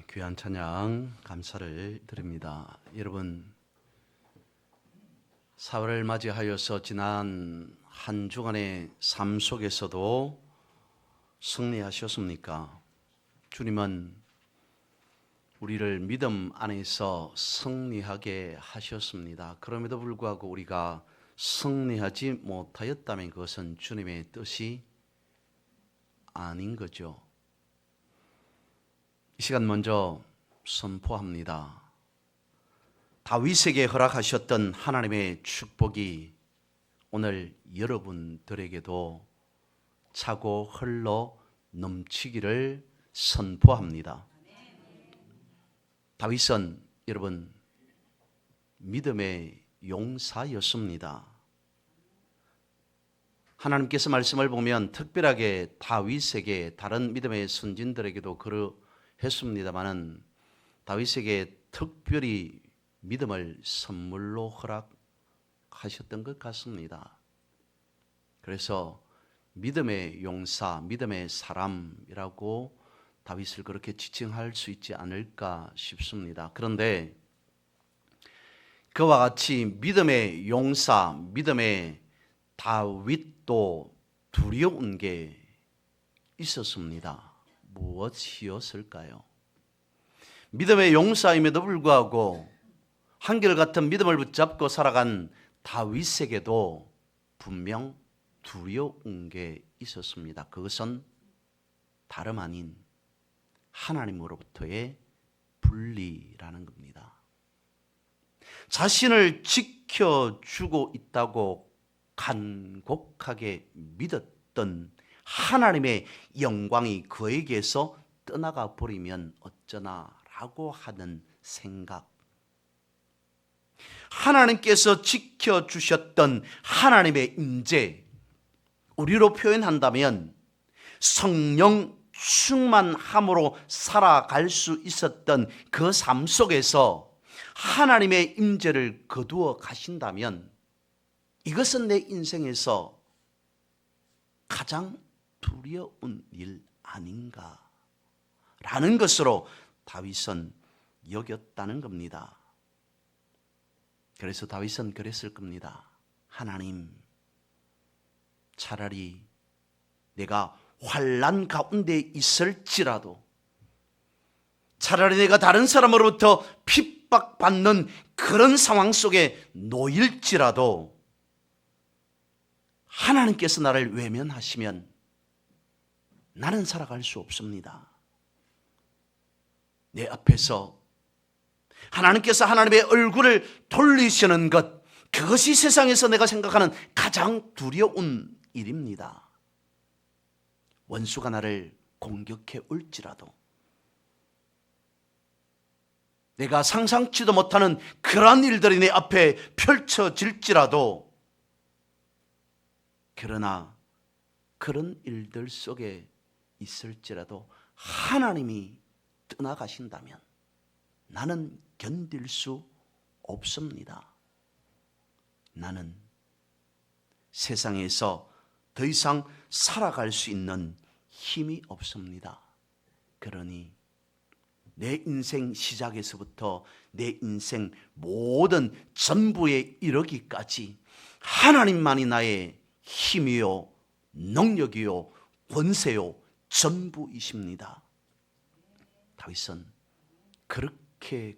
귀한 찬양 감사를 드립니다. 여러분, 4월을 맞이하여서 지난 한 주간의 삶 속에서도 승리하셨습니까? 주님은 우리를 믿음 안에서 승리하게 하셨습니다. 그럼에도 불구하고 우리가 승리하지 못하였다면 그것은 주님의 뜻이 아닌 거죠. 이 시간 먼저 선포합니다. 다윗에게 허락하셨던 하나님의 축복이 오늘 여러분들에게도 차고 흘러 넘치기를 선포합니다. 다윗은 여러분 믿음의 용사였습니다. 하나님께서 말씀을 보면 특별하게 다윗에게 다른 믿음의 선진들에게도 했습니다마는 다윗에게 특별히 믿음을 선물로 허락하셨던 것 같습니다. 그래서 믿음의 용사, 믿음의 사람이라고 다윗을 그렇게 지칭할 수 있지 않을까 싶습니다. 그런데 그와 같이 믿음의 용사, 믿음의 다윗도 두려운 게 있었습니다. 무엇이었을까요? 믿음의 용사임에도 불구하고 한결같은 믿음을 붙잡고 살아간 다윗에게도 분명 두려운 게 있었습니다. 그것은 다름 아닌 하나님으로부터의 분리라는 겁니다. 자신을 지켜주고 있다고 간곡하게 믿었던 하나님의 영광이 그에게서 떠나가 버리면 어쩌나라고 하는 생각. 하나님께서 지켜주셨던 하나님의 임재, 우리로 표현한다면 성령 충만함으로 살아갈 수 있었던 그 삶 속에서 하나님의 임재를 거두어 가신다면 이것은 내 인생에서 가장 두려운 일 아닌가 라는 것으로 다윗은 여겼다는 겁니다. 그래서 다윗은 그랬을 겁니다. 하나님, 차라리 내가 환난 가운데 있을지라도, 차라리 내가 다른 사람으로부터 핍박받는 그런 상황 속에 놓일지라도 하나님께서 나를 외면하시면 나는 살아갈 수 없습니다. 내 앞에서 하나님께서 하나님의 얼굴을 돌리시는 것, 그것이 세상에서 내가 생각하는 가장 두려운 일입니다. 원수가 나를 공격해 올지라도, 내가 상상치도 못하는 그러한 일들이 내 앞에 펼쳐질지라도, 그러나 그런 일들 속에 있을지라도 하나님이 떠나가신다면 나는 견딜 수 없습니다. 나는 세상에서 더 이상 살아갈 수 있는 힘이 없습니다. 그러니 내 인생 시작에서부터 내 인생 모든 전부에 이르기까지 하나님만이 나의 힘이요, 능력이요, 권세요, 전부이십니다. 다윗은 그렇게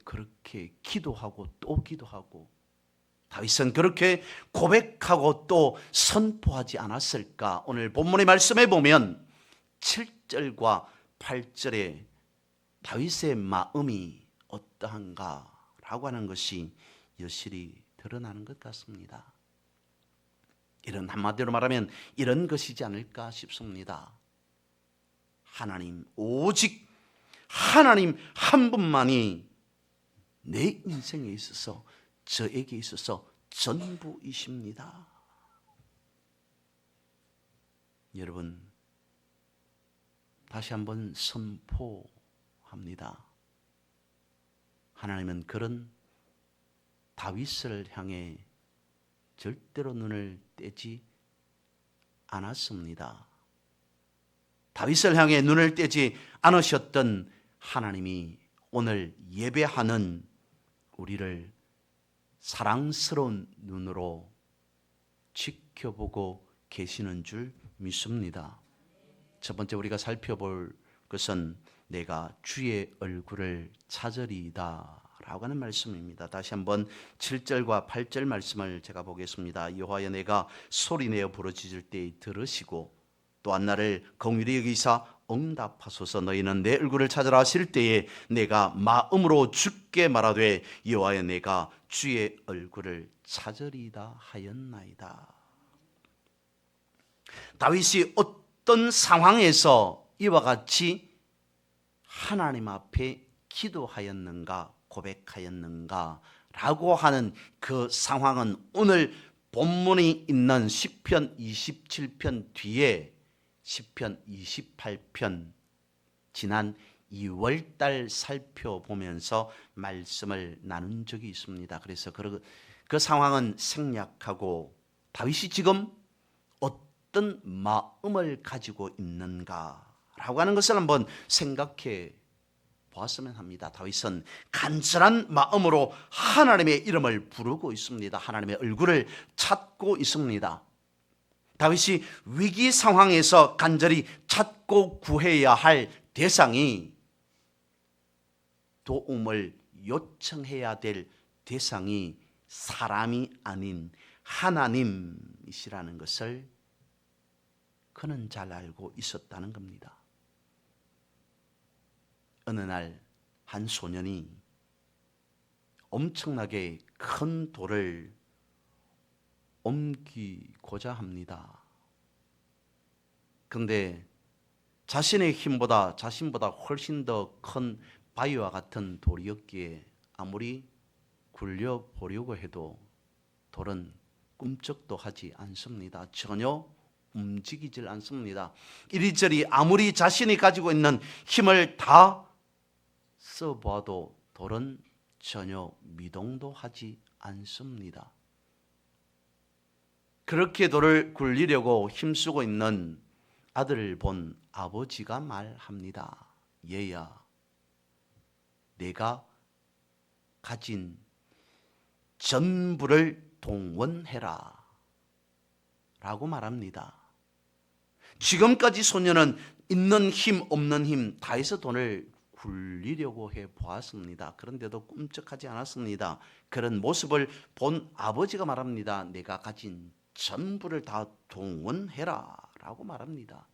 기도하고 또 기도하고, 다윗은 그렇게 고백하고 또 선포하지 않았을까? 오늘 본문의 말씀에 보면 7절과 8절에 다윗의 마음이 어떠한가라고 하는 것이 여실히 드러나는 것 같습니다. 이런, 한마디로 말하면 이런 것이지 않을까 싶습니다. 하나님, 오직 하나님 한 분만이 내 인생에 있어서, 저에게 있어서 전부이십니다. 여러분, 다시 한번 선포합니다. 하나님은 그런 다윗을 향해 절대로 눈을 떼지 않았습니다. 다윗을 향해 눈을 떼지 않으셨던 하나님이 오늘 예배하는 우리를 사랑스러운 눈으로 지켜보고 계시는 줄 믿습니다. 첫 번째 우리가 살펴볼 것은 내가 주의 얼굴을 찾으리이다 라고 하는 말씀입니다. 다시 한번 7절과 8절 말씀을 제가 보겠습니다. 여호와여 내가 소리내어 부르짖을 때 들으시고 또한 나를 긍휼히 여기사 응답하소서. 너희는 내 얼굴을 찾으라 하실 때에 내가 마음으로 주께 말하되 여호와여 내가 주의 얼굴을 찾으리이다 하였나이다. 다윗이 어떤 상황에서 이와 같이 하나님 앞에 기도하였는가 고백하였는가 라고 하는 그 상황은 오늘 본문이 있는 시편 27편 뒤에 시편 28편 지난 2월달 살펴보면서 말씀을 나눈 적이 있습니다. 그래서 그 상황은 생략하고 다윗이 지금 어떤 마음을 가지고 있는가라고 하는 것을 한번 생각해 보았으면 합니다. 다윗은 간절한 마음으로 하나님의 이름을 부르고 있습니다. 하나님의 얼굴을 찾고 있습니다. 다윗이 위기 상황에서 간절히 찾고 구해야 할 대상이 도움을 요청해야 될 대상이 사람이 아닌 하나님이시라는 것을 그는 잘 알고 있었다는 겁니다. 어느 날 한 소년이 엄청나게 큰 돌을 옮기고자 합니다. 그런데 자신의 힘보다 자신보다 훨씬 더 큰 바위와 같은 돌이었기에 아무리 굴려보려고 해도 돌은 꿈쩍도 하지 않습니다. 전혀 움직이질 않습니다. 이리저리 아무리 자신이 가지고 있는 힘을 다 써봐도 돌은 전혀 미동도 하지 않습니다. 그렇게 돌을 굴리려고 힘쓰고 있는 아들을 본 아버지가 말합니다. 얘야, 내가 가진 전부를 동원해라 라고 말합니다. 지금까지 소년은 있는 힘 없는 힘 다 해서 돈을 굴리려고 해 보았습니다. 그런데도 꿈쩍하지 않았습니다. 그런 모습을 본 아버지가 말합니다. 내가 가진 전부를 다 동원해라 라고 말합니다.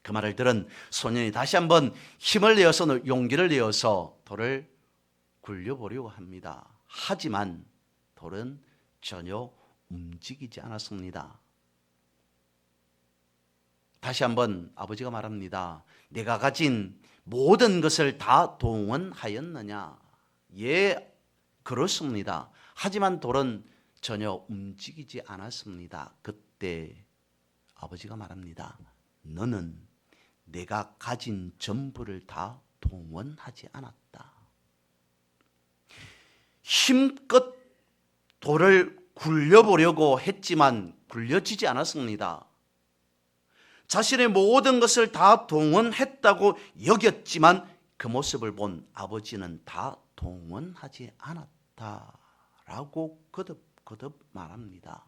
그 말을 들은 소년이 다시 한번 힘을 내어서 용기를 내어서 돌을 굴려보려고 합니다. 하지만 돌은 전혀 움직이지 않았습니다. 다시 한번 아버지가 말합니다. 내가 가진 모든 것을 다 동원하였느냐? 예, 그렇습니다. 하지만 돌은 전혀 움직이지 않았습니다. 그때 아버지가 말합니다. 너는 내가 가진 전부를 다 동원하지 않았다. 힘껏 돌을 굴려보려고 했지만 굴려지지 않았습니다. 자신의 모든 것을 다 동원했다고 여겼지만 그 모습을 본 아버지는 다 동원하지 않았다라고 거듭 말합니다.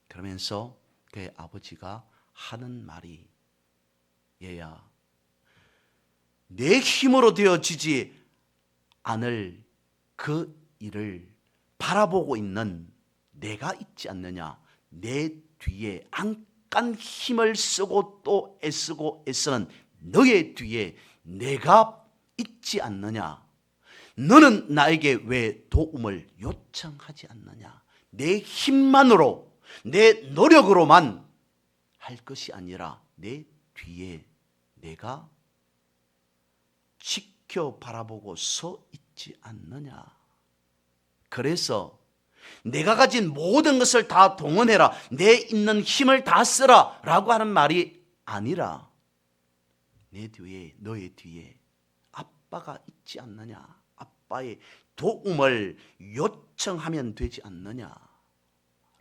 그러면서 그의 아버지가 하는 말이 얘야, 내 힘으로 되어지지 않을 그 일을 바라보고 있는 내가 있지 않느냐? 내 뒤에 깐 힘을 쓰고 또 애쓰고 애쓰는 너의 뒤에 내가 있지 않느냐? 너는 나에게 왜 도움을 요청하지 않느냐? 내 힘만으로 내 노력으로만 할 것이 아니라 내 뒤에 내가 지켜 바라보고 서 있지 않느냐? 그래서 내가 가진 모든 것을 다 동원해라. 내 있는 힘을 다 쓰라 라고 하는 말이 아니라 내 뒤에 너의 뒤에 아빠가 있지 않느냐. 아빠의 도움을 요청하면 되지 않느냐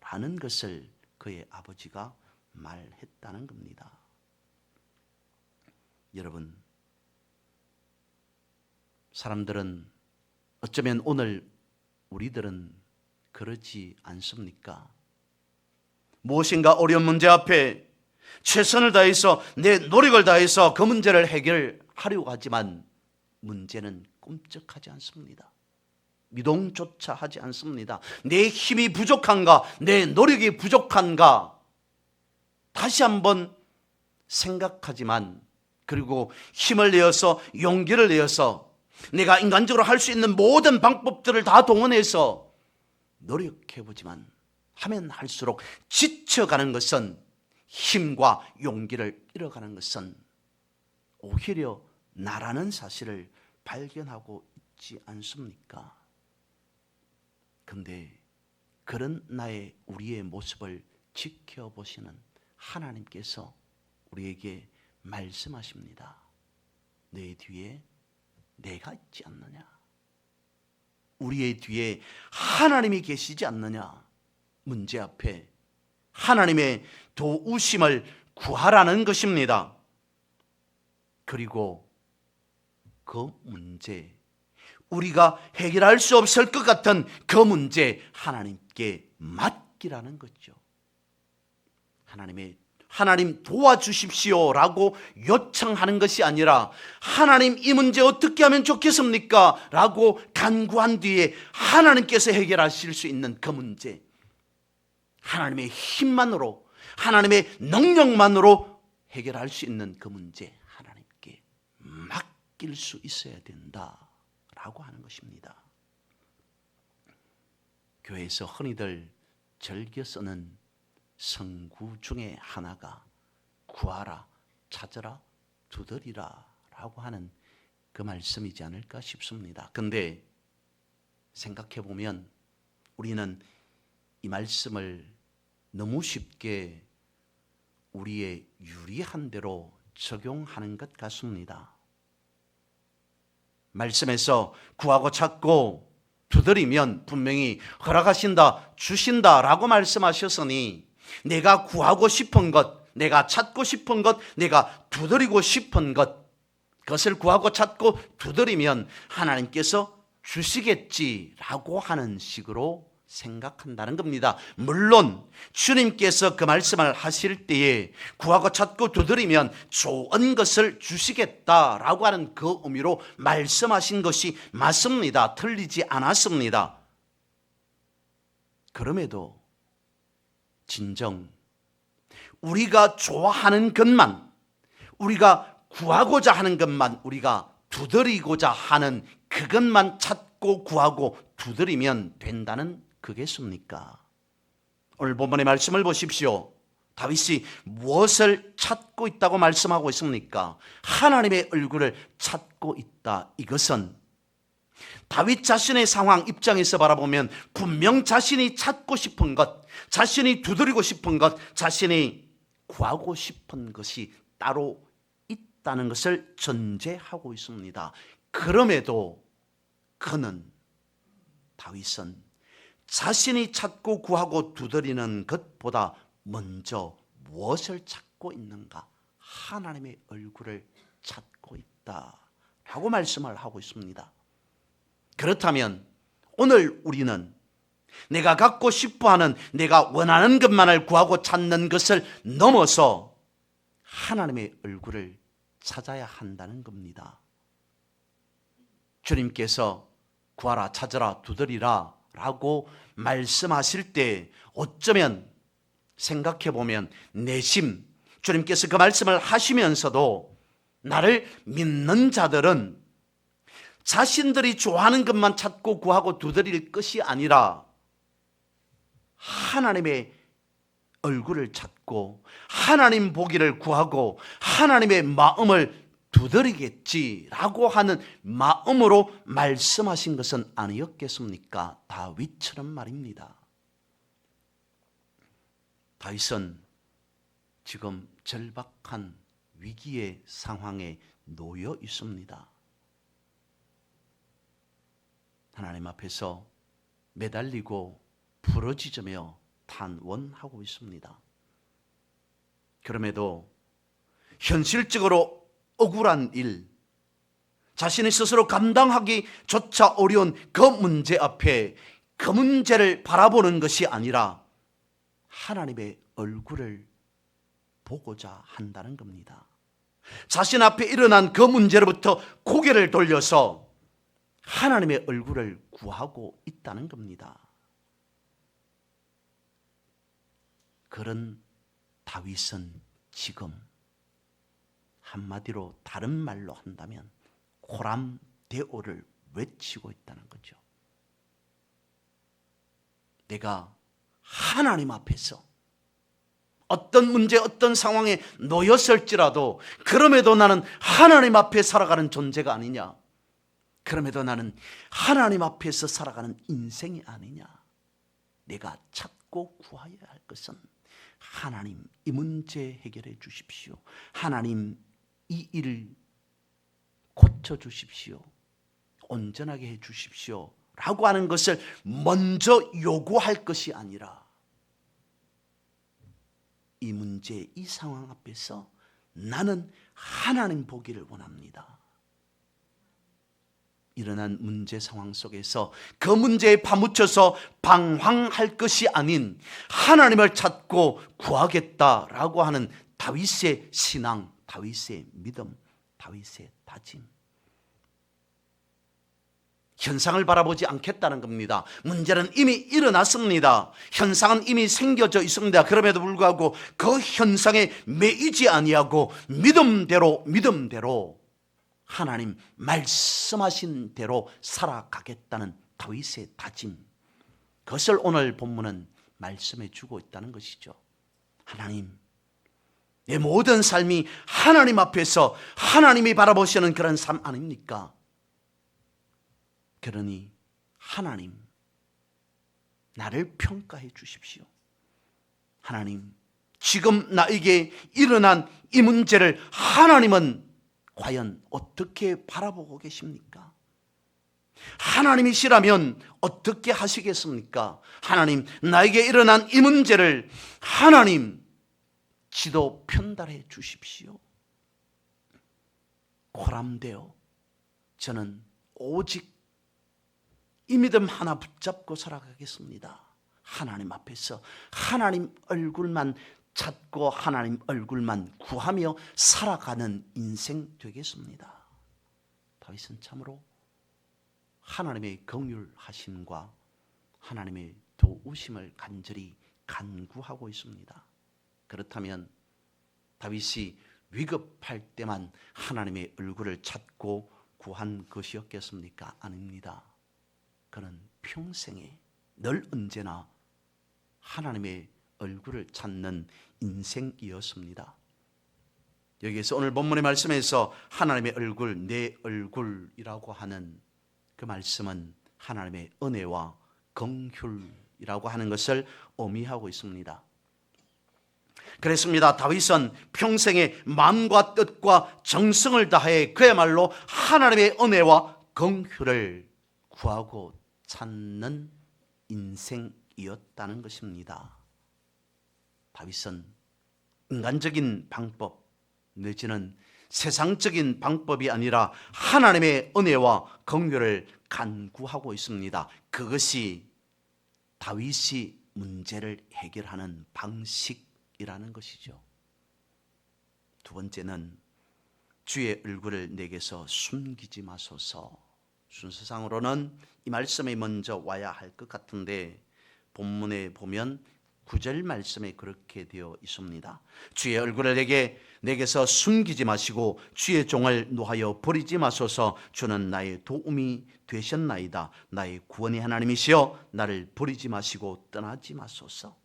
라는 것을 그의 아버지가 말했다는 겁니다. 여러분, 사람들은 어쩌면 오늘 우리들은 그러지 않습니까? 무엇인가 어려운 문제 앞에 최선을 다해서 내 노력을 다해서 그 문제를 해결하려고 하지만 문제는 꿈쩍하지 않습니다. 미동조차 하지 않습니다. 내 힘이 부족한가? 내 노력이 부족한가? 다시 한번 생각하지만, 그리고 힘을 내어서 용기를 내어서 내가 인간적으로 할 수 있는 모든 방법들을 다 동원해서 노력해보지만 하면 할수록 지쳐가는 것은, 힘과 용기를 잃어가는 것은 오히려 나라는 사실을 발견하고 있지 않습니까? 그런데 그런 우리의 모습을 지켜보시는 하나님께서 우리에게 말씀하십니다. 내 뒤에 내가 있지 않느냐? 우리의 뒤에 하나님이 계시지 않느냐? 문제 앞에 하나님의 도우심을 구하라는 것입니다. 그리고 그 문제, 우리가 해결할 수 없을 것 같은 그 문제 하나님께 맡기라는 거죠. 하나님 도와주십시오라고 요청하는 것이 아니라, 하나님 이 문제 어떻게 하면 좋겠습니까? 라고 간구한 뒤에 하나님께서 해결하실 수 있는 그 문제, 하나님의 힘만으로, 하나님의 능력만으로 해결할 수 있는 그 문제 하나님께 맡길 수 있어야 된다라고 하는 것입니다. 교회에서 흔히들 즐겨 쓰는 성구 중에 하나가 구하라, 찾으라, 두드리라 라고 하는 그 말씀이지 않을까 싶습니다. 그런데 생각해 보면 우리는 이 말씀을 너무 쉽게 우리의 유리한 대로 적용하는 것 같습니다. 말씀에서 구하고 찾고 두드리면 분명히 허락하신다, 주신다라고 말씀하셨으니, 내가 구하고 싶은 것, 내가 찾고 싶은 것, 내가 두드리고 싶은 것, 그것을 구하고 찾고 두드리면 하나님께서 주시겠지라고 하는 식으로 생각한다는 겁니다. 물론 주님께서 그 말씀을 하실 때에 구하고 찾고 두드리면 좋은 것을 주시겠다라고 하는 그 의미로 말씀하신 것이 맞습니다. 틀리지 않았습니다. 그럼에도 진정 우리가 좋아하는 것만, 우리가 구하고자 하는 것만, 우리가 두드리고자 하는 그것만 찾고 구하고 두드리면 된다는 그겠습니까? 오늘 본문의 말씀을 보십시오. 다윗이 무엇을 찾고 있다고 말씀하고 있습니까? 하나님의 얼굴을 찾고 있다. 이것은 다윗 자신의 상황 입장에서 바라보면 분명 자신이 찾고 싶은 것, 자신이 두드리고 싶은 것, 자신이 구하고 싶은 것이 따로 있다는 것을 전제하고 있습니다. 그럼에도 다윗은 자신이 찾고 구하고 두드리는 것보다 먼저 무엇을 찾고 있는가? 하나님의 얼굴을 찾고 있다라고 말씀을 하고 있습니다. 그렇다면 오늘 우리는 내가 갖고 싶어하는, 내가 원하는 것만을 구하고 찾는 것을 넘어서 하나님의 얼굴을 찾아야 한다는 겁니다. 주님께서 구하라, 찾으라, 두드리라 라고 말씀하실 때 어쩌면 생각해 보면 내심 주님께서 그 말씀을 하시면서도 나를 믿는 자들은 자신들이 좋아하는 것만 찾고 구하고 두드릴 것이 아니라 하나님의 얼굴을 찾고 하나님 보기를 구하고 하나님의 마음을 두드리겠지라고 하는 마음으로 말씀하신 것은 아니었겠습니까? 다윗처럼 말입니다. 다윗은 지금 절박한 위기의 상황에 놓여 있습니다. 하나님 앞에서 매달리고 부러지며 탄원하고 있습니다. 그럼에도 현실적으로 억울한 일, 자신이 스스로 감당하기조차 어려운 그 문제 앞에 그 문제를 바라보는 것이 아니라 하나님의 얼굴을 보고자 한다는 겁니다. 자신 앞에 일어난 그 문제로부터 고개를 돌려서 하나님의 얼굴을 구하고 있다는 겁니다. 그런 다윗은 지금 한마디로 다른 말로 한다면 고람대오를 외치고 있다는 거죠. 내가 하나님 앞에서 어떤 문제, 어떤 상황에 놓였을지라도 그럼에도 나는 하나님 앞에 살아가는 존재가 아니냐, 그럼에도 나는 하나님 앞에서 살아가는 인생이 아니냐. 내가 찾고 구해야 할 것은 하나님, 이 문제 해결해 주십시오. 하나님, 이 일 고쳐주십시오. 온전하게 해 주십시오 라고 하는 것을 먼저 요구할 것이 아니라 이 문제, 이 상황 앞에서 나는 하나님 보기를 원합니다. 일어난 문제 상황 속에서 그 문제에 파묻혀서 방황할 것이 아닌 하나님을 찾고 구하겠다라고 하는 다윗의 신앙, 다윗의 믿음, 다윗의 다짐. 현상을 바라보지 않겠다는 겁니다. 문제는 이미 일어났습니다. 현상은 이미 생겨져 있습니다. 그럼에도 불구하고 그 현상에 매이지 아니하고 믿음대로 하나님 말씀하신 대로 살아가겠다는 다윗의 다짐, 그것을 오늘 본문은 말씀해 주고 있다는 것이죠. 하나님, 내 모든 삶이 하나님 앞에서 하나님이 바라보시는 그런 삶 아닙니까? 그러니 하나님, 나를 평가해 주십시오. 하나님, 지금 나에게 일어난 이 문제를 하나님은 과연 어떻게 바라보고 계십니까? 하나님이시라면 어떻게 하시겠습니까? 하나님, 나에게 일어난 이 문제를 하나님 지도 편달해 주십시오. 고람되어 저는 오직 이 믿음 하나 붙잡고 살아가겠습니다. 하나님 앞에서 하나님 얼굴만 찾고 하나님 얼굴만 구하며 살아가는 인생 되겠습니다. 다윗은 참으로 하나님의 긍휼하심과 하나님의 도우심을 간절히 간구하고 있습니다. 그렇다면 다윗이 위급할 때만 하나님의 얼굴을 찾고 구한 것이었겠습니까? 아닙니다. 그는 평생에 늘 언제나 하나님의 얼굴을 찾는 인생이었습니다. 여기에서 오늘 본문의 말씀에서 하나님의 얼굴, 내 얼굴이라고 하는 그 말씀은 하나님의 은혜와 긍휼이라고 하는 것을 의미하고 있습니다. 그랬습니다. 다윗은 평생의 마음과 뜻과 정성을 다해 그야말로 하나님의 은혜와 긍휼을 구하고 찾는 인생이었다는 것입니다. 다윗은 인간적인 방법 내지는 세상적인 방법이 아니라 하나님의 은혜와 긍휼을 간구하고 있습니다. 그것이 다윗이 문제를 해결하는 방식이라는 것이죠. 두 번째는 주의 얼굴을 내게서 숨기지 마소서. 순서상으로는 이 말씀이 먼저 와야 할 것 같은데 본문에 보면 9절 말씀에 그렇게 되어 있습니다. 주의 얼굴을 내게서 숨기지 마시고 주의 종을 노하여 버리지 마소서. 주는 나의 도움이 되셨나이다. 나의 구원의 하나님이시여 나를 버리지 마시고 떠나지 마소서.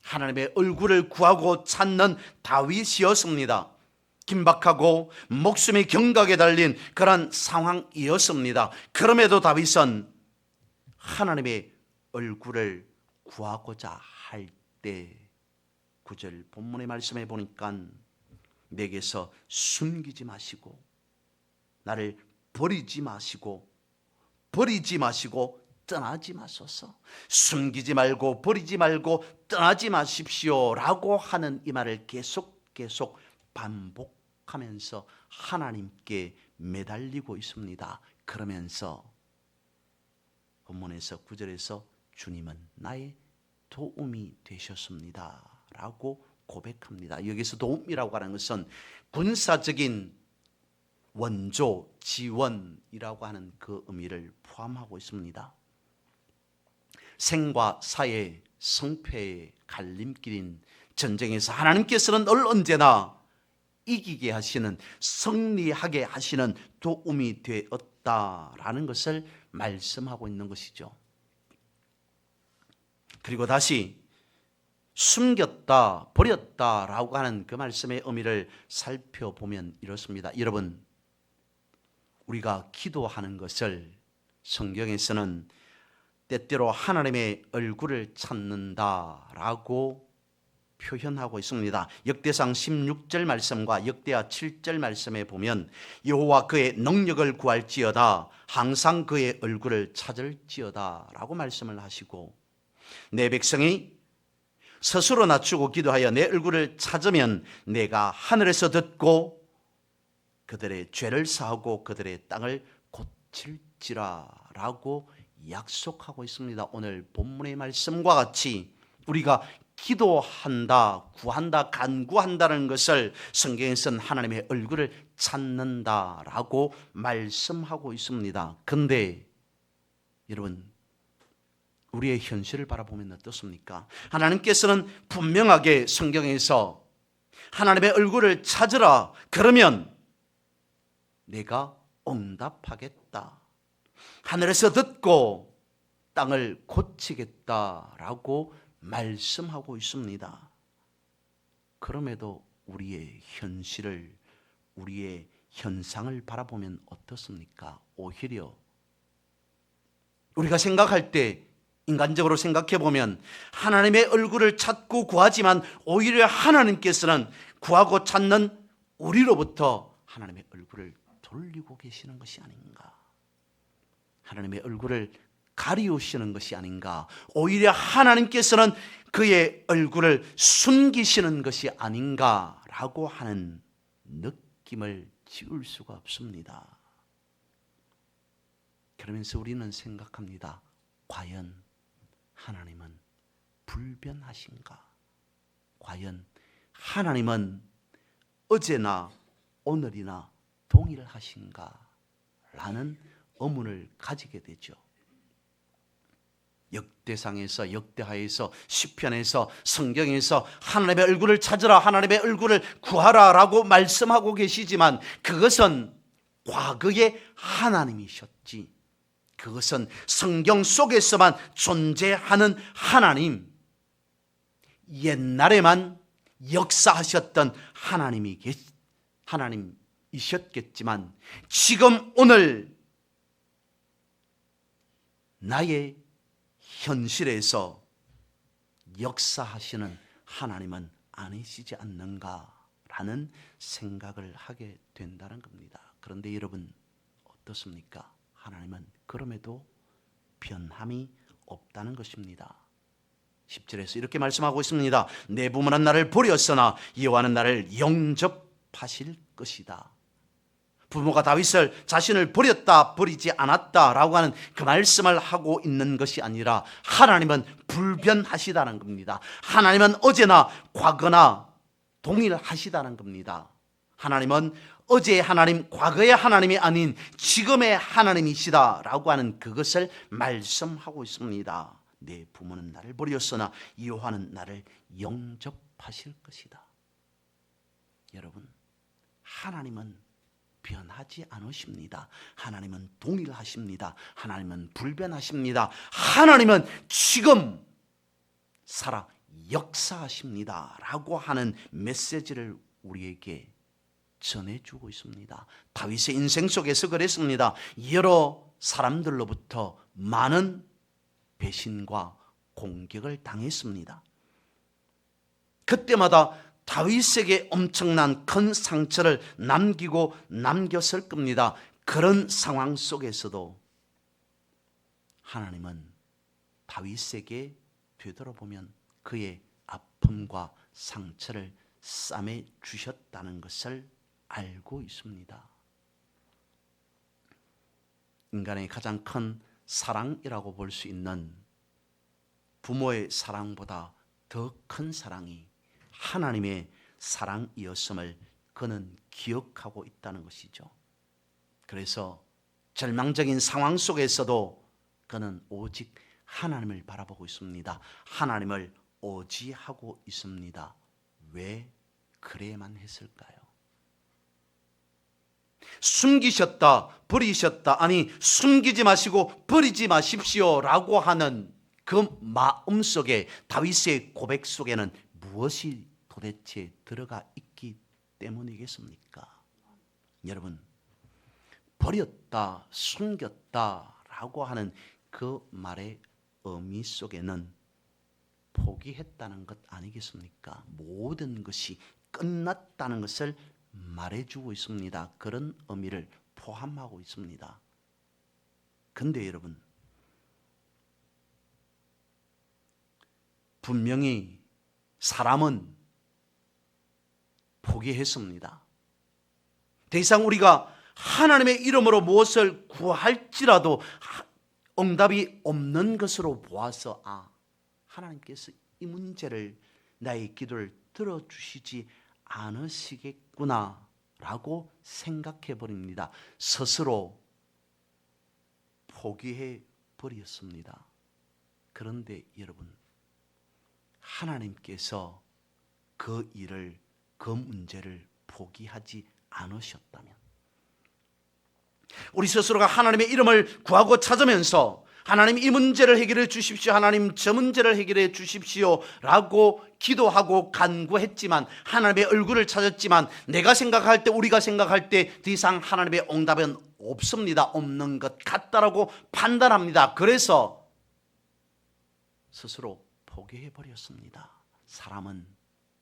하나님의 얼굴을 구하고 찾는 다윗이었습니다. 긴박하고 목숨이 경각에 달린 그런 상황이었습니다. 그럼에도 다윗은 하나님의 얼굴을 구하고자 할 때 9절 본문의 말씀에 보니까 내게서 숨기지 마시고 나를 버리지 마시고 떠나지 마소서. 숨기지 말고 버리지 말고 떠나지 마십시오 라고 하는 이 말을 계속 반복하고 회복하면서 하나님께 매달리고 있습니다. 그러면서 본문에서 9절에서 주님은 나의 도움이 되셨습니다 라고 고백합니다. 여기서 도움이라고 하는 것은 군사적인 원조, 지원이라고 하는 그 의미를 포함하고 있습니다. 생과 사의 성패의 갈림길인 전쟁에서 하나님께서는 언제나 이기게 하시는, 승리하게 하시는 도움이 되었다라는 것을 말씀하고 있는 것이죠. 그리고 다시 숨겼다, 버렸다라고 하는 그 말씀의 의미를 살펴보면 이렇습니다. 여러분, 우리가 기도하는 것을 성경에서는 때때로 하나님의 얼굴을 찾는다라고 표현하고 있습니다. 역대상 16절 말씀과 역대하 7절 말씀에 보면 여호와 그의 능력을 구할지어다 항상 그의 얼굴을 찾을지어다 라고 말씀을 하시고, 내 백성이 스스로 낮추고 기도하여 내 얼굴을 찾으면 내가 하늘에서 듣고 그들의 죄를 사하고 그들의 땅을 고칠지라 라고 약속하고 있습니다. 오늘 본문의 말씀과 같이 우리가 기도한다, 구한다, 간구한다는 것을 성경에서는 하나님의 얼굴을 찾는다라고 말씀하고 있습니다. 그런데 여러분, 우리의 현실을 바라보면 어떻습니까? 하나님께서는 분명하게 성경에서 하나님의 얼굴을 찾으라, 그러면 내가 응답하겠다, 하늘에서 듣고 땅을 고치겠다라고 말씀하고 있습니다. 그럼에도 우리의 현실을, 우리의 현상을 바라보면 어떻습니까? 오히려 우리가 생각할 때, 인간적으로 생각해 보면 하나님의 얼굴을 찾고 구하지만 오히려 하나님께서는 구하고 찾는 우리로부터 하나님의 얼굴을 돌리고 계시는 것이 아닌가, 하나님의 얼굴을 가리우시는 것이 아닌가, 오히려 하나님께서는 그의 얼굴을 숨기시는 것이 아닌가라고 하는 느낌을 지울 수가 없습니다. 그러면서 우리는 생각합니다. 과연 하나님은 불변하신가? 과연 하나님은 어제나 오늘이나 동일하신가? 라는 의문을 가지게 되죠. 역대상에서, 역대하에서, 시편에서, 성경에서 하나님의 얼굴을 찾으라, 하나님의 얼굴을 구하라 라고 말씀하고 계시지만 그것은 과거의 하나님이셨지, 그것은 성경 속에서만 존재하는 하나님, 옛날에만 역사하셨던 하나님이셨겠지만 지금 오늘 나의 현실에서 역사하시는 하나님은 아니시지 않는가라는 생각을 하게 된다는 겁니다. 그런데 여러분 어떻습니까? 하나님은 그럼에도 변함이 없다는 것입니다. 10절에서 이렇게 말씀하고 있습니다. 내 부모는 나를 버렸으나 여호와는 나를 영접하실 것이다. 부모가 다윗을 자신을 버렸다, 버리지 않았다라고 하는 그 말씀을 하고 있는 것이 아니라 하나님은 불변하시다는 겁니다. 하나님은 어제나 과거나 동일하시다는 겁니다. 하나님은 어제의 하나님, 과거의 하나님이 아닌 지금의 하나님이시다라고 하는 그것을 말씀하고 있습니다. 내 부모는 나를 버렸으나 여호와는 나를 영접하실 것이다. 여러분, 하나님은 변하지 않으십니다. 하나님은 동일하십니다. 하나님은 불변하십니다. 하나님은 지금 살아 역사하십니다 라고 하는 메시지를 우리에게 전해주고 있습니다. 다윗의 인생 속에서 그랬습니다. 여러 사람들로부터 많은 배신과 공격을 당했습니다. 그때마다 다윗에게 엄청난 큰 상처를 남기고 남겼을 겁니다. 그런 상황 속에서도 하나님은 다윗에게 되돌아보면 그의 아픔과 상처를 싸매 주셨다는 것을 알고 있습니다. 인간의 가장 큰 사랑이라고 볼 수 있는 부모의 사랑보다 더 큰 사랑이 하나님의 사랑이었음을 그는 기억하고 있다는 것이죠. 그래서 절망적인 상황 속에서도 그는 오직 하나님을 바라보고 있습니다. 하나님을 의지하고 있습니다. 왜 그래야만 했을까요? 숨기셨다, 버리셨다, 아니 숨기지 마시고 버리지 마십시오라고 하는 그 마음속에 다윗의 고백 속에는 무엇이 도대체 들어가 있기 때문이겠습니까? 여러분, 버렸다, 숨겼다라고 하는 그 말의 의미 속에는 포기했다는 것 아니겠습니까? 모든 것이 끝났다는 것을 말해주고 있습니다. 그런 의미를 포함하고 있습니다. 근데 여러분, 분명히 사람은 포기했습니다. 더 이상 우리가 하나님의 이름으로 무엇을 구할지라도 응답이 없는 것으로 보아서 하나님께서 이 문제를 나의 기도를 들어주시지 않으시겠구나 라고 생각해 버립니다. 스스로 포기해 버렸습니다. 그런데 여러분, 하나님께서 그 일을, 그 문제를 포기하지 않으셨다면, 우리 스스로가 하나님의 이름을 구하고 찾으면서 하나님 이 문제를 해결해 주십시오, 하나님 저 문제를 해결해 주십시오 라고 기도하고 간구했지만, 하나님의 얼굴을 찾았지만, 내가 생각할 때, 우리가 생각할 때 더 이상 하나님의 응답은 없습니다. 없는 것 같다라고 판단합니다. 그래서 스스로 포기해 버렸습니다. 사람은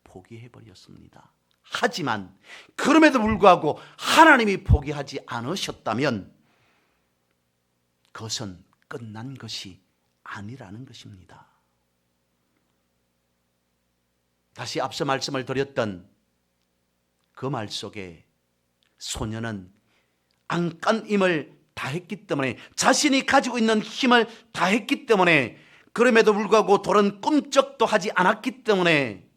포기해 버렸습니다. 하지만 그럼에도 불구하고 하나님이 포기하지 않으셨다면 그것은 끝난 것이 아니라는 것입니다. 다시 앞서 말씀을 드렸던 그 말 속에 소녀는 안간힘을 다했기 때문에, 자신이 가지고 있는 힘을 다했기 때문에, 그럼에도 불구하고 돌은 꿈쩍도 하지 않았기 때문에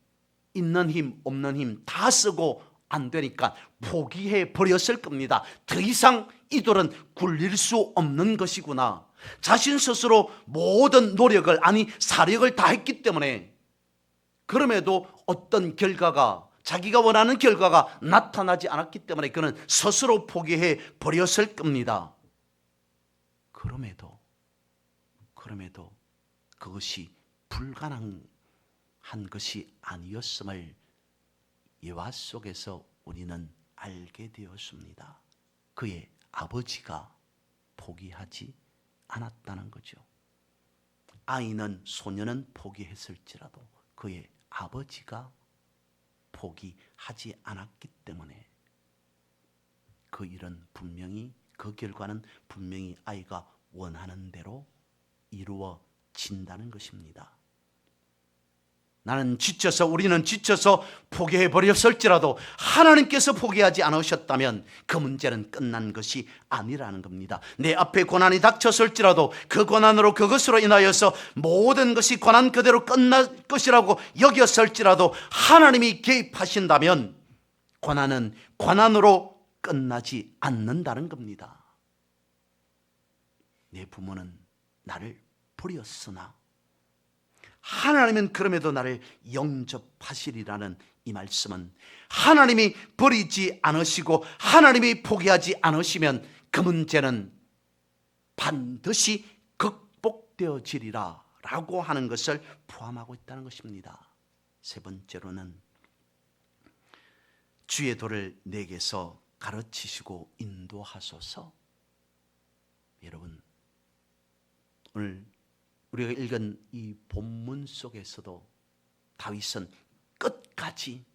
있는 힘 없는 힘 다 쓰고 안 되니까 포기해 버렸을 겁니다. 더 이상 이 돌은 굴릴 수 없는 것이구나. 자신 스스로 모든 노력을, 아니 사력을 다했기 때문에, 그럼에도 어떤 결과가, 자기가 원하는 결과가 나타나지 않았기 때문에 그는 스스로 포기해 버렸을 겁니다. 그럼에도 그것이 불가능한 것이 아니었음을 예화 속에서 우리는 알게 되었습니다. 그의 아버지가 포기하지 않았다는 거죠. 소녀는 포기했을지라도 그의 아버지가 포기하지 않았기 때문에 그 일은 분명히, 그 결과는 분명히 아이가 원하는 대로 이루어진다는 것입니다. 우리는 지쳐서 포기해 버렸을지라도 하나님께서 포기하지 않으셨다면 그 문제는 끝난 것이 아니라는 겁니다. 내 앞에 고난이 닥쳤을지라도 그 고난으로, 그것으로 인하여서 모든 것이 고난 그대로 끝날 것이라고 여겼을지라도 하나님이 개입하신다면 고난은 고난으로 끝나지 않는다는 겁니다. 내 부모는 나를 버렸으나 하나님은 그럼에도 나를 영접하시리라는 이 말씀은, 하나님이 버리지 않으시고 하나님이 포기하지 않으시면 그 문제는 반드시 극복되어지리라 라고 하는 것을 포함하고 있다는 것입니다. 세 번째로는 주의 도를 내게서 가르치시고 인도하소서. 여러분, 오늘 우리가 읽은 이 본문 속에서도 다윗은 끝까지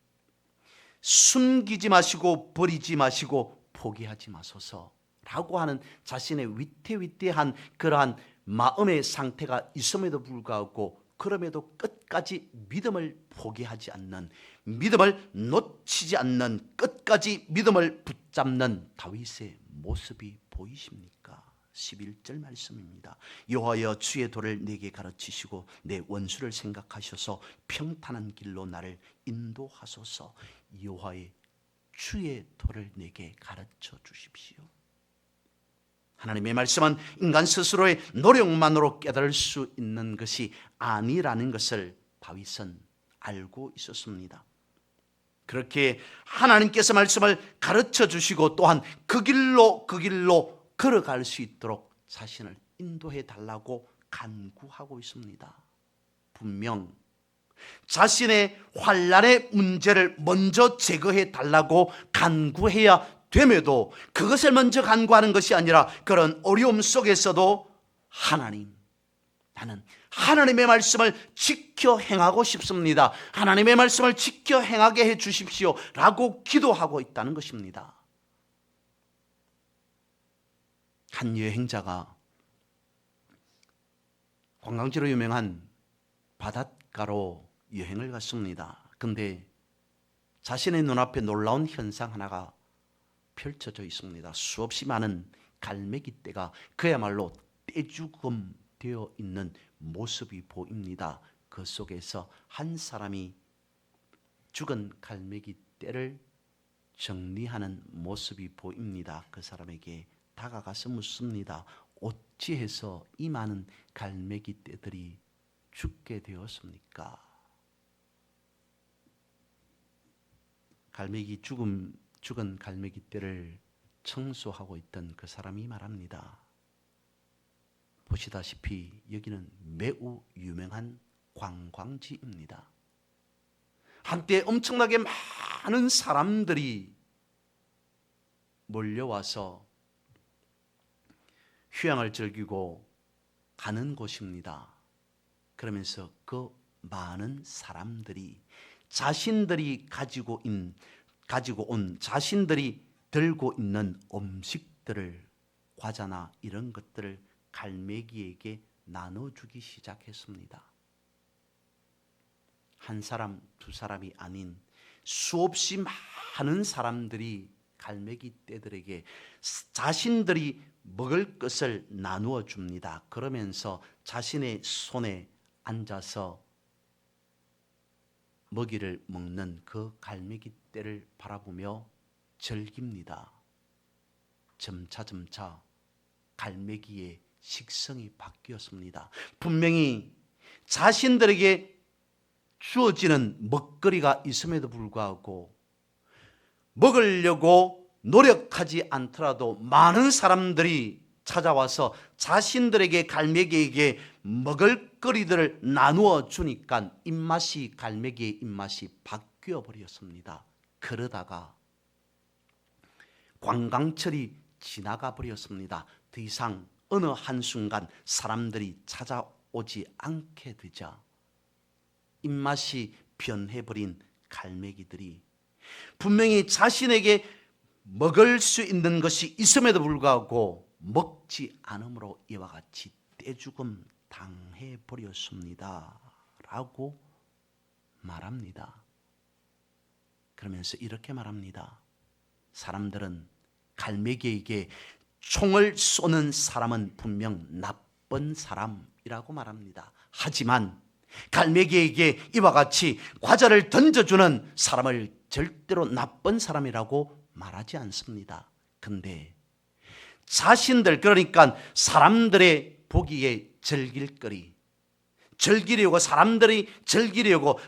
숨기지 마시고 버리지 마시고 포기하지 마소서라고 하는 자신의 위태위태한 그러한 마음의 상태가 있음에도 불구하고, 그럼에도 끝까지 믿음을 포기하지 않는, 믿음을 놓치지 않는, 끝까지 믿음을 붙잡는 다윗의 모습이 보이십니까? 11절 말씀입니다. 여호와여 주의 도를 내게 가르치시고 내 원수를 생각하셔서 평탄한 길로 나를 인도하소서. 여호와의 주의 도를 내게 가르쳐 주십시오. 하나님의 말씀은 인간 스스로의 노력만으로 깨달을 수 있는 것이 아니라는 것을 다윗은 알고 있었습니다. 그렇게 하나님께서 말씀을 가르쳐 주시고 또한 그 길로 걸어갈 수 있도록 자신을 인도해 달라고 간구하고 있습니다. 분명 자신의 환난의 문제를 먼저 제거해 달라고 간구해야 됨에도 그것을 먼저 간구하는 것이 아니라 그런 어려움 속에서도 하나님, 나는 하나님의 말씀을 지켜 행하고 싶습니다. 하나님의 말씀을 지켜 행하게 해 주십시오 라고 기도하고 있다는 것입니다. 한 여행자가 관광지로 유명한 바닷가로 여행을 갔습니다. 그런데 자신의 눈앞에 놀라운 현상 하나가 펼쳐져 있습니다. 수없이 많은 갈매기떼가 그야말로 떼죽음 되어 있는 모습이 보입니다. 그 속에서 한 사람이 죽은 갈매기떼를 정리하는 모습이 보입니다. 그 사람에게 다가가서 묻습니다. 어찌해서 이 많은 갈매기떼들이 죽게 되었습니까? 죽은 갈매기떼를 청소하고 있던 그 사람이 말합니다. 보시다시피 여기는 매우 유명한 관광지입니다. 한때 엄청나게 많은 사람들이 몰려와서 휴양을 즐기고 가는 곳입니다. 그러면서 그 많은 사람들이 자신들이 가지고 온 자신들이 들고 있는 음식들을, 과자나 이런 것들을 갈매기에게 나눠주기 시작했습니다. 한 사람, 두 사람이 아닌 수없이 많은 사람들이 갈매기 떼들에게 자신들이 먹을 것을 나누어 줍니다. 그러면서 자신의 손에 앉아서 먹이를 먹는 그 갈매기 떼를 바라보며 즐깁니다. 점차 갈매기의 식성이 바뀌었습니다. 분명히 자신들에게 주어지는 먹거리가 있음에도 불구하고 먹으려고 노력하지 않더라도 많은 사람들이 찾아와서 자신들에게, 갈매기에게 먹을거리들을 나누어 주니까 갈매기의 입맛이 바뀌어 버렸습니다. 그러다가 관광철이 지나가 버렸습니다. 더 이상 어느 한순간 사람들이 찾아오지 않게 되자 입맛이 변해버린 갈매기들이 분명히 자신에게 먹을 수 있는 것이 있음에도 불구하고 먹지 않음으로 이와 같이 떼죽음 당해버렸습니다 라고 말합니다. 그러면서 이렇게 말합니다. 사람들은 갈매기에게 총을 쏘는 사람은 분명 나쁜 사람이라고 말합니다. 하지만 갈매기에게 이와 같이 과자를 던져주는 사람을 절대로 나쁜 사람이라고 말하지 않습니다. 근데 자신들, 그러니까 사람들의 보기에 즐기려고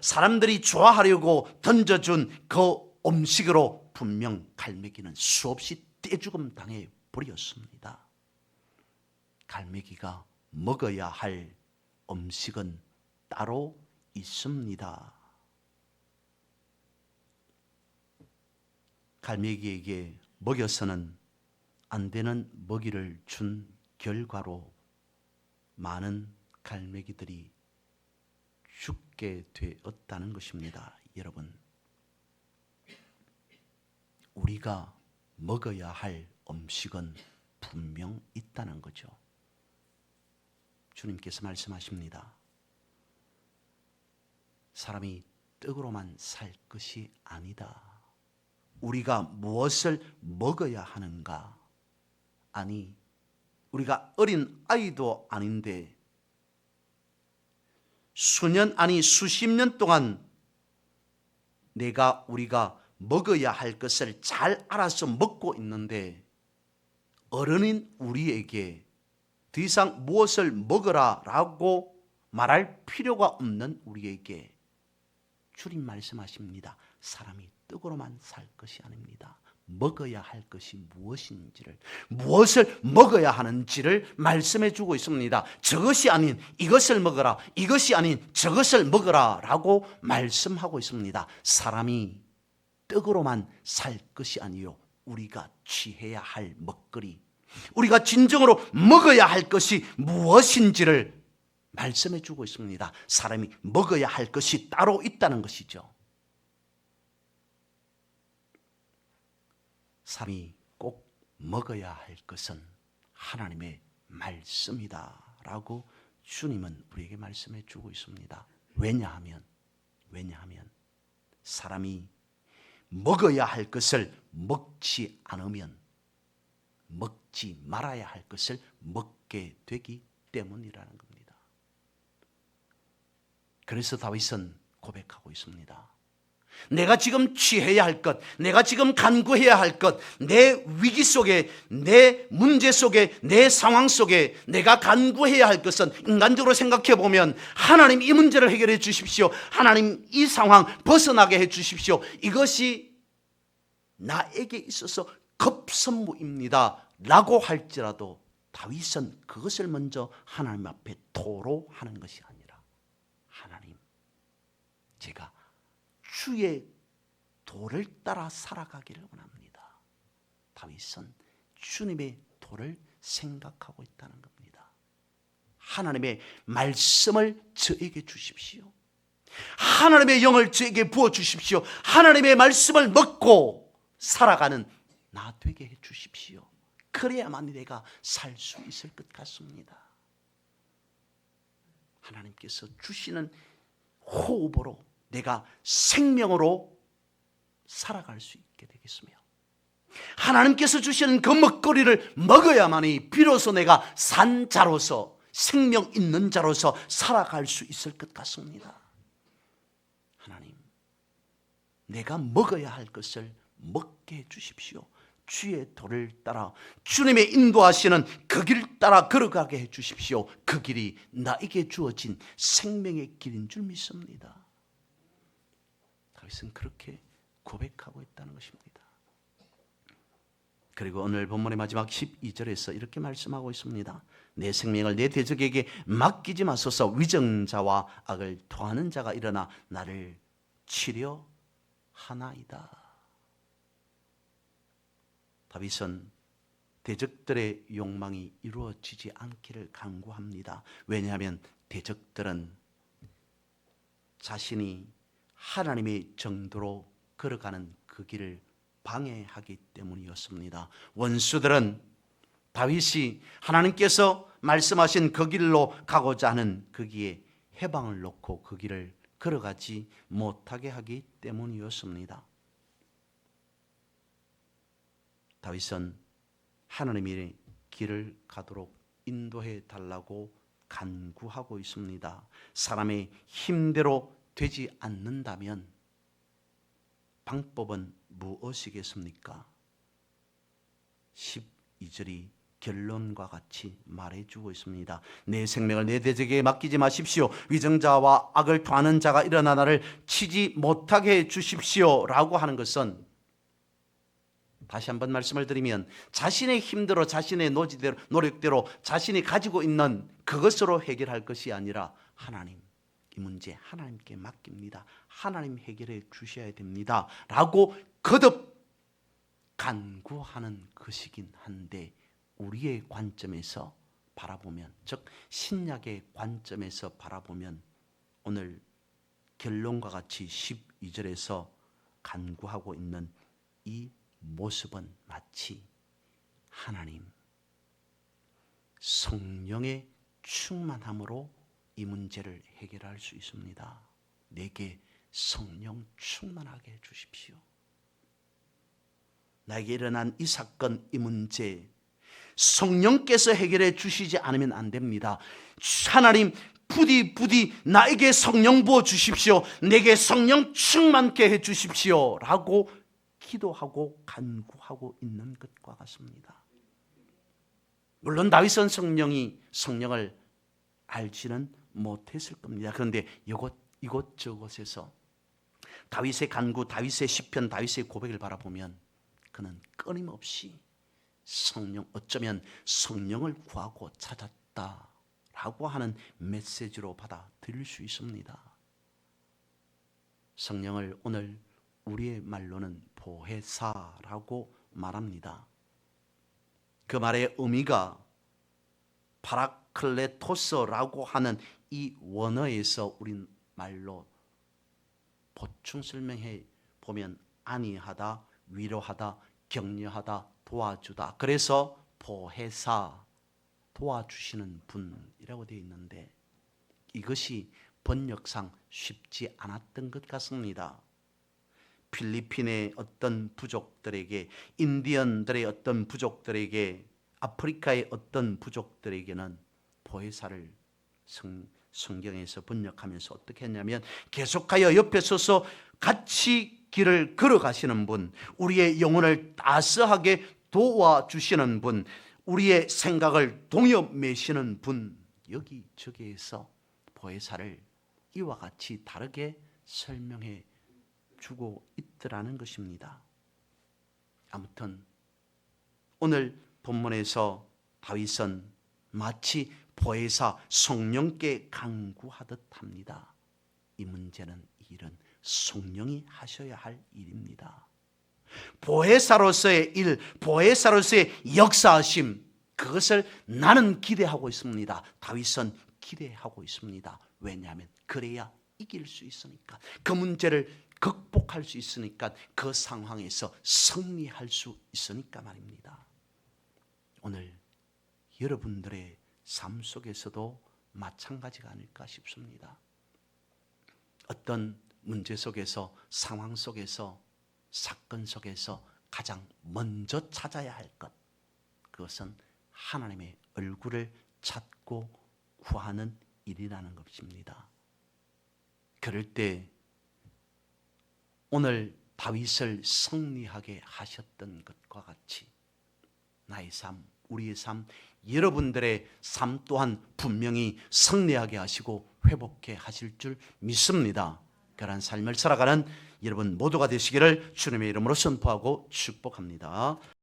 사람들이 좋아하려고 던져준 그 음식으로 분명 갈매기는 수없이 떼죽음 당해 버렸습니다. 갈매기가 먹어야 할 음식은 따로 있습니다. 갈매기에게 먹여서는 안 되는 먹이를 준 결과로 많은 갈매기들이 죽게 되었다는 것입니다. 여러분, 우리가 먹어야 할 음식은 분명 있다는 거죠. 주님께서 말씀하십니다. 사람이 떡으로만 살 것이 아니다. 우리가 무엇을 먹어야 하는가? 아니, 우리가 어린 아이도 아닌데 수년 아니 수십 년 동안 우리가 먹어야 할 것을 잘 알아서 먹고 있는데 어른인 우리에게 더 이상 무엇을 먹어라 라고 말할 필요가 없는 우리에게 주님 말씀하십니다. 사람이 떡으로만 살 것이 아닙니다. 먹어야 할 것이 무엇인지를, 무엇을 먹어야 하는지를 말씀해 주고 있습니다. 저것이 아닌 이것을 먹어라, 이것이 아닌 저것을 먹어라 라고 말씀하고 있습니다. 사람이 떡으로만 살 것이 아니요, 우리가 취해야 할 먹거리, 우리가 진정으로 먹어야 할 것이 무엇인지를 말씀해 주고 있습니다. 사람이 먹어야 할 것이 따로 있다는 것이죠. 사람이 꼭 먹어야 할 것은 하나님의 말씀이다 라고 주님은 우리에게 말씀해 주고 있습니다. 왜냐하면 사람이 먹어야 할 것을 먹지 않으면 먹지 말아야 할 것을 먹게 되기 때문이라는 겁니다. 그래서 다윗은 고백하고 있습니다. 내가 지금 취해야 할 것, 내가 지금 간구해야 할 것, 내 위기 속에, 내 문제 속에, 내 상황 속에 내가 간구해야 할 것은 인간적으로 생각해 보면 하나님 이 문제를 해결해 주십시오. 하나님 이 상황 벗어나게 해 주십시오. 이것이 나에게 있어서 급선무입니다 라고 할지라도 다윗은 그것을 먼저 하나님 앞에 토로하는 것이 아니라, 하나님, 제가 주의 도를 따라 살아가기를 원합니다. 다윗은 주님의 도를 생각하고 있다는 겁니다. 하나님의 말씀을 저에게 주십시오. 하나님의 영을 저에게 부어주십시오. 하나님의 말씀을 먹고 살아가는 나 되게 해 주십시오. 그래야만 내가 살 수 있을 것 같습니다. 하나님께서 주시는 호흡으로 내가 생명으로 살아갈 수 있게 되겠으며, 하나님께서 주시는 그 먹거리를 먹어야만이 비로소 내가 산 자로서, 생명 있는 자로서 살아갈 수 있을 것 같습니다. 하나님, 내가 먹어야 할 것을 먹게 해 주십시오. 주의 도를 따라, 주님의 인도하시는 그 길 따라 걸어가게 해 주십시오. 그 길이 나에게 주어진 생명의 길인 줄 믿습니다. 다윗은 그렇게 고백하고 있다는 것입니다. 그리고 오늘 본문의 마지막 12절에서 이렇게 말씀하고 있습니다. 내 생명을 내 대적에게 맡기지 마소서. 위정자와 악을 토하는 자가 일어나 나를 치려 하나이다. 다윗은 대적들의 욕망이 이루어지지 않기를 간구합니다. 왜냐하면 대적들은 자신이 하나님의 정도로 걸어가는 그 길을 방해하기 때문이었습니다. 원수들은 다윗이 하나님께서 말씀하신 그 길로 가고자 하는 거기에 해방을 놓고 그 길을 걸어가지 못하게 하기 때문이었습니다. 다윗은 하나님의 길을 가도록 인도해 달라고 간구하고 있습니다. 사람의 힘대로 되지 않는다면 방법은 무엇이겠습니까? 12절이 결론과 같이 말해주고 있습니다. 내 생명을 내 대적에게 맡기지 마십시오. 위정자와 악을 토하는 자가 일어나 나를 치지 못하게 해 주십시오 라고 하는 것은, 다시 한번 말씀을 드리면, 자신의 힘대로, 자신의 노력대로 자신이 가지고 있는 그것으로 해결할 것이 아니라, 하나님, 이 문제 하나님께 맡깁니다. 하나님 해결해 주셔야 됩니다 라고 거듭 간구하는 것이긴 한데, 우리의 관점에서 바라보면, 즉 신약의 관점에서 바라보면 오늘 결론과 같이 12절에서 간구하고 있는 이 모습은 마치 하나님, 성령의 충만함으로 이 문제를 해결할 수 있습니다. 내게 성령 충만하게 해주십시오. 나에게 일어난 이 사건, 이 문제 성령께서 해결해 주시지 않으면 안 됩니다. 하나님 부디 나에게 성령 부어 주십시오. 내게 성령 충만케 해 주십시오 라고 기도하고 간구하고 있는 것과 같습니다. 물론 다윗은 성령을 알지는 못했을 겁니다. 그런데 이곳저곳에서 다윗의 간구, 다윗의 시편, 다윗의 고백을 바라보면 그는 끊임없이 어쩌면 성령을 구하고 찾았다라고 하는 메시지로 받아들일 수 있습니다. 성령을 오늘 우리의 말로는 보혜사라고 말합니다. 그 말의 의미가 파라클레토스라고 하는 이 원어에서 우리 말로 보충 설명해 보면 안위하다, 위로하다, 격려하다, 도와주다. 그래서 보혜사, 도와주시는 분이라고 되어 있는데 이것이 번역상 쉽지 않았던 것 같습니다. 필리핀의 어떤 부족들에게, 인디언들의 어떤 부족들에게, 아프리카의 어떤 부족들에게는 보혜사를 성경에서 번역하면서 어떻게 했냐면 계속하여 옆에 서서 같이 길을 걸어가시는 분, 우리의 영혼을 따스하게 도와주시는 분, 우리의 생각을 동여매시는 분, 여기저기에서 보혜사를 이와 같이 다르게 설명해 주고 있더라는 것입니다. 아무튼 오늘 본문에서 다윗은 마치 보혜사 성령께 간구하듯 합니다. 이 문제는, 이 일은 성령이 하셔야 할 일입니다. 보혜사로서의 일, 보혜사로서의 역사하심, 그것을 나는 기대하고 있습니다. 다윗은 기대하고 있습니다. 왜냐하면 그래야 이길 수 있으니까, 그 문제를 극복할 수 있으니까, 그 상황에서 승리할 수 있으니까 말입니다. 오늘 여러분들의 삶 속에서도 마찬가지가 아닐까 싶습니다. 어떤 문제 속에서, 상황 속에서, 사건 속에서 가장 먼저 찾아야 할 것, 그것은 하나님의 얼굴을 찾고 구하는 일이라는 것입니다. 그럴 때 오늘 다윗을 승리하게 하셨던 것과 같이 나의 삶, 우리의 삶, 여러분들의 삶 또한 분명히 승리하게 하시고 회복해 하실 줄 믿습니다. 그러한 삶을 살아가는 여러분 모두가 되시기를 주님의 이름으로 선포하고 축복합니다.